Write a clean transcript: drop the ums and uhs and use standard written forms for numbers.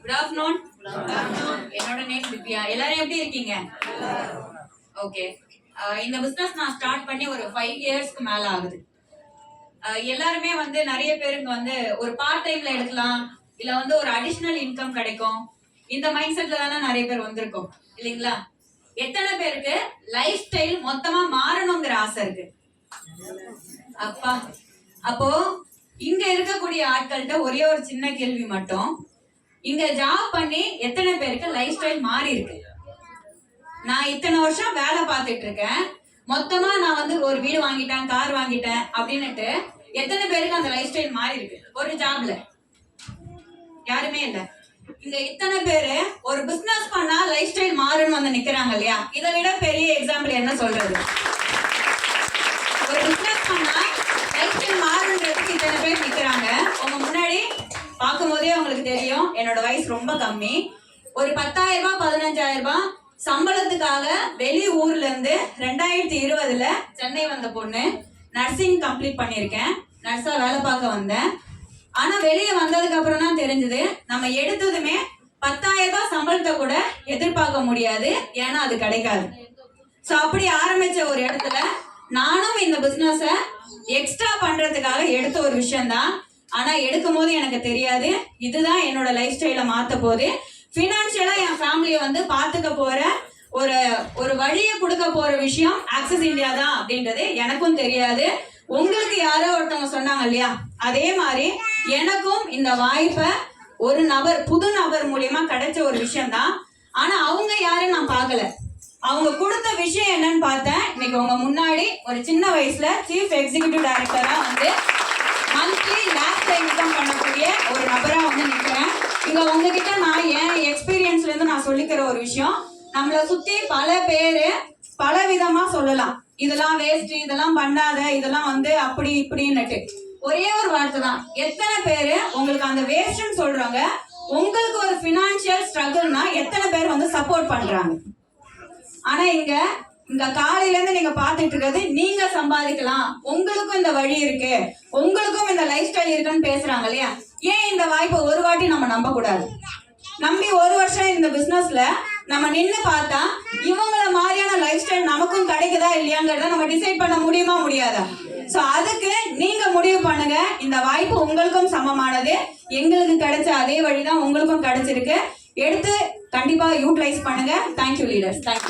Good afternoon. என்னோட name Divya. எல்லாரும் எப்படி இருக்கீங்க? ஓகே. இந்த பிசினஸ் நான் ஸ்டார்ட் பண்ணி ஒரு 5 இயர்ஸ்க்கு மேல ஆகுது. எல்லாருமே வந்து நிறைய பேருக்கு வந்து ஒரு பார்ட் டைம்ல எடுக்கலாம், இல்ல வந்து ஒரு அடிஷனல் இன்கம் கிடைக்கும், இந்த மைண்ட் செட்ல தானே நிறைய பேர் வந்திருக்கோம் இல்லைங்களா? எத்தனை பேருக்கு லைஃப் ஸ்டைல் மொத்தமா மாறணுங்கிற ஆசை இருக்கு? அப்பா, அப்போ இங்க இருக்கக்கூடிய ஆட்கள்கிட்ட ஒரே ஒரு சின்ன கேள்வி மட்டும், இங்க ஜாப் பண்ணி எத்தனை பேருக்கு லைஃப் ஸ்டைல் மாறி இருக்கு? நான் இத்தனை வருஷம் வேலை பார்த்துட்டு இருக்கேன், மொத்தமா நான் வந்து ஒரு வீடு வாங்கிட்டேன், கார் வாங்கிட்டேன் அப்படின்னுட்டு எத்தனை பேருக்கு அந்த லைஃப் ஸ்டைல் மாறி இருக்கு ஒரு ஜாப்ல? யாருமே இல்ல. இங்க இத்தனை பேரு ஒரு பிசினஸ் பண்ணா லைஃப் ஸ்டைல் மாறுன்னு வந்து நிக்கிறாங்க இல்லையா? இதை விட பெரிய எக்ஸாம்பிள் என்ன சொல்றது? ஒரு பிசினஸ் பண்ணா லைஃப் ஸ்டைல் மாறுன்றதுக்கு இத்தனை பேர் நிக்கிறாங்க. உங்க முன்னாடி பார்க்கும் போதே உங்களுக்கு தெரியும் என்னோட வயசு ரொம்ப கம்மி. ஒரு 10,000 ரூபாய் 15,000 ரூபாய் சம்பளத்துக்காக வெளி ஊர்ல இருந்து 2020ல சென்னை வந்த பொண்ணு. நர்சிங் கம்ப்ளீட் பண்ணியிருக்கேன், நர்ஸா வேலை பார்க்க வந்தேன். ஆனா வெளியே வந்ததுக்கு அப்புறம் தான் தெரிஞ்சது, நம்ம எடுத்ததுமே 10,000 ரூபாய் சம்பளத்தை கூட எதிர்பார்க்க முடியாது, ஏன்னா அது கிடைக்காது. சோ அப்படி ஆரம்பிச்ச ஒரு இடத்துல நானும் இந்த பிசினஸ எக்ஸ்ட்ரா பண்றதுக்காக எடுத்த ஒரு விஷயம் தான். ஆனா எடுக்கும் போது எனக்கு தெரியாது இதுதான் என்னோட லைஃப் ஸ்டைல மாத்த போது, பினான்சியலா என் ஃபேமிலியை வந்து பாத்துக்க போற ஒரு வழியை கொடுக்க போற விஷயம் ஆக்சஸ் இந்தியா தான் அப்படின்றது எனக்கும் தெரியாது. உங்களுக்கு யாரோ ஒருத்தவங்க சொன்னாங்க இல்லையா, அதே மாதிரி எனக்கும் இந்த வாய்ப்பை ஒரு நபர், புது நபர் மூலியமா கிடைச்ச ஒரு விஷயம் தான். ஆனா அவங்க யாரும் நான் பார்க்கல, அவங்க கொடுத்த விஷயம் என்னன்னு பார்த்தேன். இன்னைக்கு உங்க முன்னாடி ஒரு சின்ன வயசுல சீஃப் எக்ஸிகியூட்டிவ் டைரக்டரா வந்து மந்த்லி லேக்ஸ்ல இன்கம் பண்ணக்கூடிய ஒரு நபரா வந்து நிக்கிறேன். இங்க உங்ககிட்ட நான் என் எக்ஸ்பீரியன்ஸ்ல இருந்து நான் சொல்லிக்கிற ஒரு விஷயம், நம்மளை சுத்தி பல பேரு பல விதமா சொல்லலாம், இதெல்லாம் வேஸ்ட், இதெல்லாம் பண்ணாத, இதெல்லாம் வந்து அப்படி இப்படின்னுட்டு. ஒரே ஒரு வார்த்தை தான், எத்தனை பேரு உங்களுக்கு அந்த வேஸ்ட்னு சொல்றாங்க? உங்களுக்கு ஒரு பினான்சியல் ஸ்ட்ரகிள்னா எத்தனை பேர் வந்து சப்போர்ட் பண்றாங்க? ஆனா இங்க காலையில இருந்து நீங்க பாத்துட்டு இருக்கிறது, நீங்க சம்பாதிக்கலாம், உங்களுக்கும் இந்த வழி இருக்கு, உங்களுக்கும் இந்த லைஃப் ஸ்டைல் இருக்குன்னு பேசுறாங்க இல்லையா? ஏன் இந்த வாய்ப்பை ஒரு வாட்டி நம்ம நம்ப கூடாது? நம்பி ஒரு வருஷம் இந்த பிசினஸ்ல நம்ம நின்று பார்த்தா இவங்கள மாதிரியான லைஃப் ஸ்டைல் நமக்கும் கிடைக்குதா இல்லையாங்கிறத நம்ம டிசைட் பண்ண முடியுமா முடியாதா? சோ அதுக்கு நீங்க முடிவு பண்ணுங்க. இந்த வாய்ப்பு உங்களுக்கும் சமமானது, எங்களுக்கு கிடைச்ச அதே வழிதான் உங்களுக்கும் கிடைச்சிருக்கு. எடுத்து கண்டிப்பா யூட்டிலைஸ் பண்ணுங்க. Thank you leaders. தேங்க்யூ.